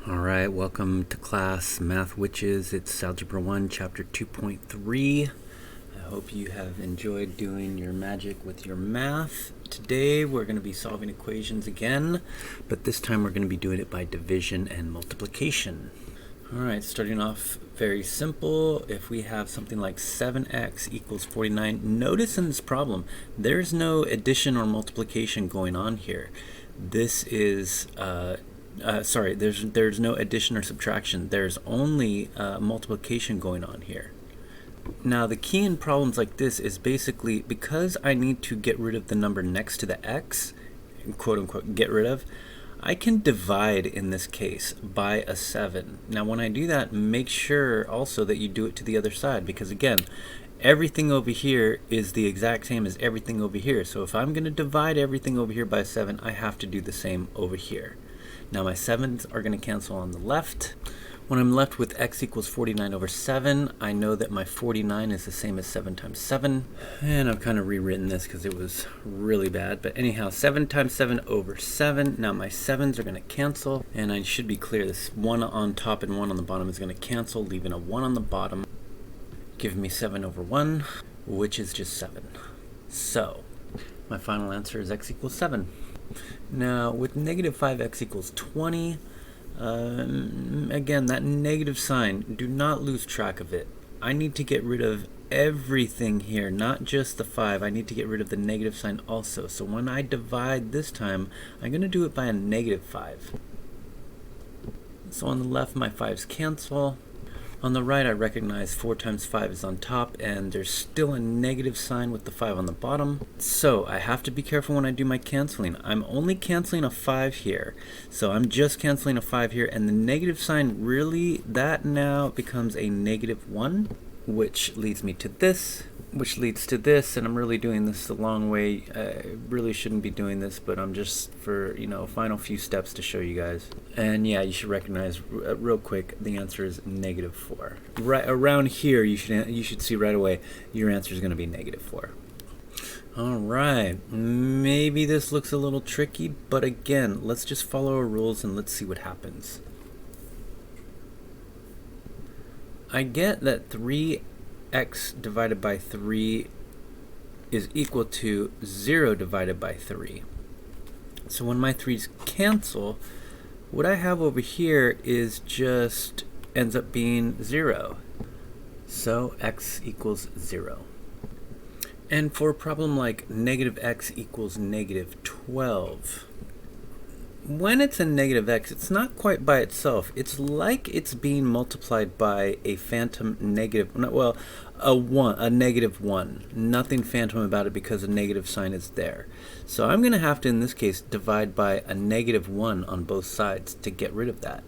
All right, welcome to class Math Witches. It's Algebra 1, Chapter 2.3. I hope you have enjoyed doing your magic with your math. Today we're going to be solving equations again, but this time we're going to be doing it by division and multiplication. All right, starting off very simple. If we have something like 7x equals 49, notice in this problem, there's no addition or multiplication going on here. This is there's no addition or subtraction. There's only multiplication going on here. Now the key in problems like this is basically because I need to get rid of the number next to the x, quote unquote get rid of, I can divide in this case by a 7. Now when I do that, make sure also that you do it to the other side, because again, everything over here is the exact same as everything over here. So if I'm going to divide everything over here by 7, I have to do the same over here. Now my 7s are going to cancel on the left. When I'm left with x equals 49 over 7, I know that my 49 is the same as 7 times 7. And I've kind of rewritten this because it was really bad. But anyhow, 7 times 7 over 7. Now my 7s are going to cancel. And I should be clear, this 1 on top and 1 on the bottom is going to cancel, leaving a 1 on the bottom. Giving me 7 over 1, which is just 7. So my final answer is x equals 7. Now with negative 5x equals 20, again, that negative sign, do not lose track of it. I need to get rid of everything here, not just the 5. I need to get rid of the negative sign also. So when I divide this time, I'm going to do it by a negative 5. So on the left, my 5's cancel. On the right, I recognize 4 times 5 is on top, and there's still a negative sign with the 5 on the bottom. So I have to be careful when I do my canceling. I'm only canceling a 5 here. So I'm just canceling a 5 here, and the negative sign really, that now becomes a negative 1, which leads me to this, which leads to this, and I'm really doing this the long way. I really shouldn't be doing this, but I'm just for, final few steps to show you guys. And yeah, you should recognize real quick, the answer is negative 4. Right around here, you should see right away your answer is going to be negative 4. All right, maybe this looks a little tricky, but again, let's just follow our rules and let's see what happens. I get that 3x divided by 3 is equal to 0 divided by 3. So when my 3's cancel, what I have over here is just ends up being 0. So x equals 0. And for a problem like negative x equals negative 12, when it's a negative x, it's not quite by itself. It's like it's being multiplied by a phantom negative, well, a negative 1. Nothing phantom about it because a negative sign is there. So I'm going to have to, in this case, divide by a negative 1 on both sides to get rid of that.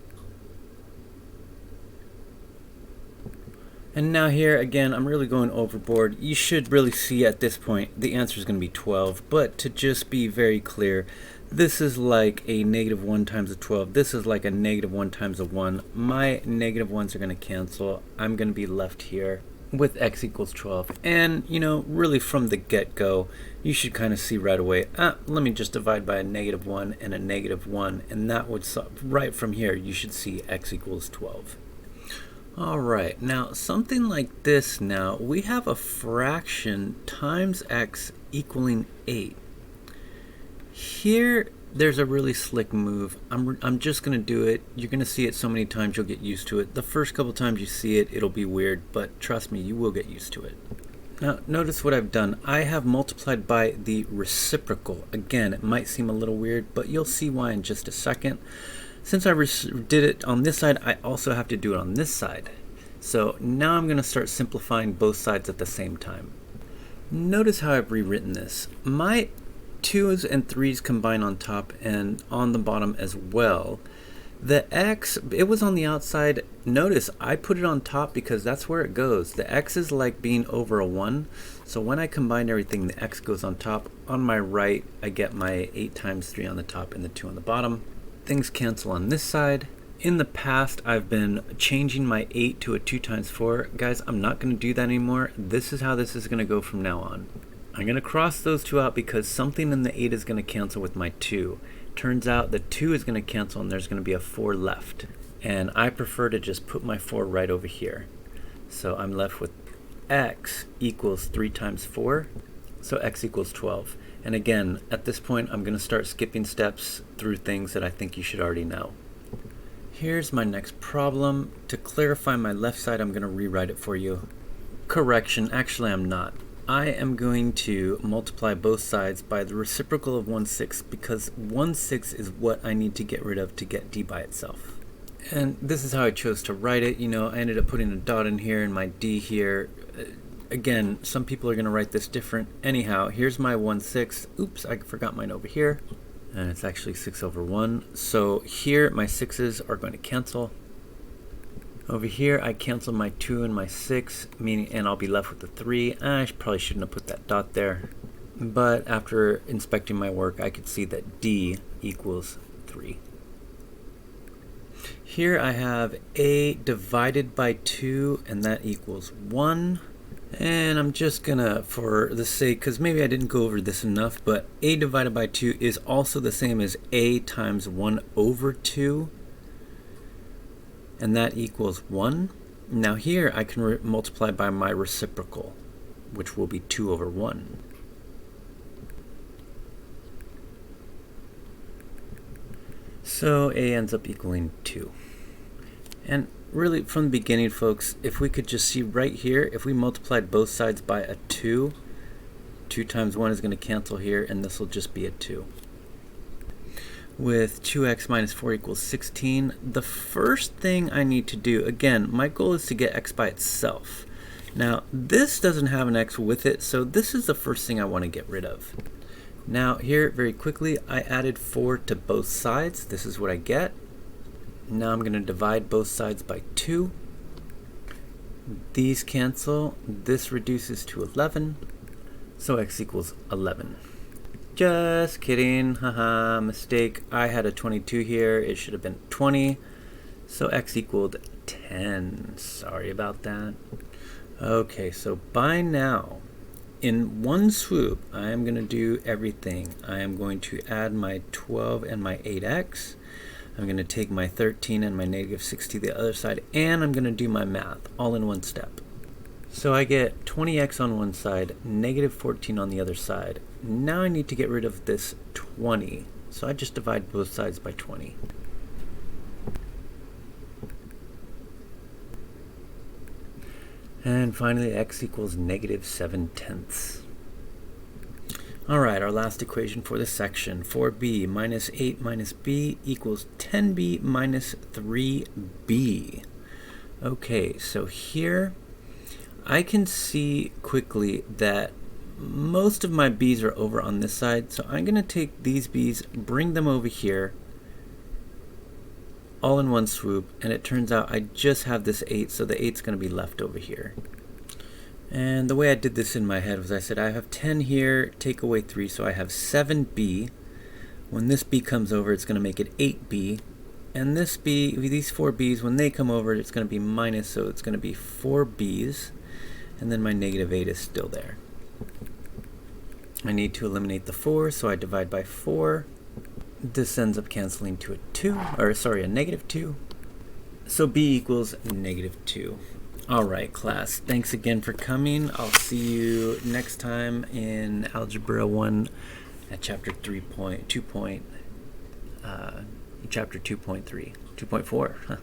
And now here, again, I'm really going overboard. You should really see at this point the answer is going to be 12. But to just be very clear, this is like a negative 1 times a 12. This is like a negative 1 times a 1. My negative 1s are going to cancel. I'm going to be left here with x equals 12. And, really from the get-go, you should kind of see right away, let me just divide by a negative 1 and a negative 1. And that would, right from here, you should see x equals 12. All right, now something like this now, we have a fraction times x equaling 8. Here, there's a really slick move. I'm just going to do it. You're going to see it so many times you'll get used to it. The first couple times you see it, it'll be weird, but trust me, you will get used to it. Now, notice what I've done. I have multiplied by the reciprocal. Again, it might seem a little weird, but you'll see why in just a second. Since I did it on this side, I also have to do it on this side. So now I'm going to start simplifying both sides at the same time. Notice how I've rewritten this. My 2's and 3's combine on top and on the bottom as well. The x, it was on the outside. Notice I put it on top because that's where it goes. The x is like being over a 1. So when I combine everything, the x goes on top. On my right, I get my 8 times 3 on the top and the 2 on the bottom. Things cancel on this side. In the past, I've been changing my 8 to a 2 times 4. Guys, I'm not going to do that anymore. This is how this is going to go from now on. I'm going to cross those two out because something in the 8 is going to cancel with my 2. Turns out the 2 is going to cancel and there's going to be a 4 left. And I prefer to just put my 4 right over here. So I'm left with x equals 3 times 4, so x equals 12. And again, at this point, I'm going to start skipping steps through things that I think you should already know. Here's my next problem. To clarify my left side, I'm going to rewrite it for you. Correction, actually I'm not. I am going to multiply both sides by the reciprocal of 1/6 because 1/6 is what I need to get rid of to get d by itself. And this is how I chose to write it. You know, I ended up putting a dot in here and my d here. Again, some people are going to write this different. Anyhow, here's my 1/6. Oops, I forgot mine over here. And it's actually 6/1. So here my 6's are going to cancel. Over here I cancel my 2 and my 6, meaning, and I'll be left with the 3. I probably shouldn't have put that dot there. But after inspecting my work, I could see that d equals 3. Here I have a divided by 2, and that equals 1. And I'm just gonna, for the sake, because maybe I didn't go over this enough, but a divided by 2 is also the same as a times 1/2, and that equals 1. Now here I can multiply by my reciprocal, which will be 2/1. So a ends up equaling 2. And really, from the beginning, folks, if we could just see right here, if we multiplied both sides by a 2, 2 times 1 is going to cancel here, and this will just be a 2. With 2x minus 4 equals 16, the first thing I need to do, again, my goal is to get x by itself. Now, this doesn't have an x with it, so this is the first thing I want to get rid of. Now, here, very quickly, I added 4 to both sides. This is what I get. Now I'm going to divide both sides by 2. These cancel. This reduces to 11. So x equals 11. Just kidding. Haha, mistake. I had a 22 here. It should have been 20. So x equaled 10. Sorry about that. Okay, so by now, in one swoop, I am going to do everything. I am going to add my 12 and my 8x. I'm going to take my 13 and my -6 to the other side, and I'm going to do my math all in one step. So I get 20x on one side, -14 on the other side. Now I need to get rid of this 20. So I just divide both sides by 20. And finally, x equals -7/10. All right, our last equation for this section, 4b minus 8 minus b equals 10b minus 3b. Okay, so here I can see quickly that most of my b's are over on this side, so I'm going to take these b's, bring them over here, all in one swoop, and it turns out I just have this 8, so the 8's going to be left over here. And the way I did this in my head was I said I have 10 here, take away 3, so I have 7b. When this b comes over, it's going to make it 8b. And this b, these 4 b's, when they come over, it's going to be minus, so it's going to be 4 b's. And then my -8 is still there. I need to eliminate the 4, so I divide by 4. This ends up canceling to a 2, or sorry, a -2. So b equals -2. All right, class. Thanks again for coming. I'll see you next time in Algebra 1 at chapter 2.3, chapter 2.4.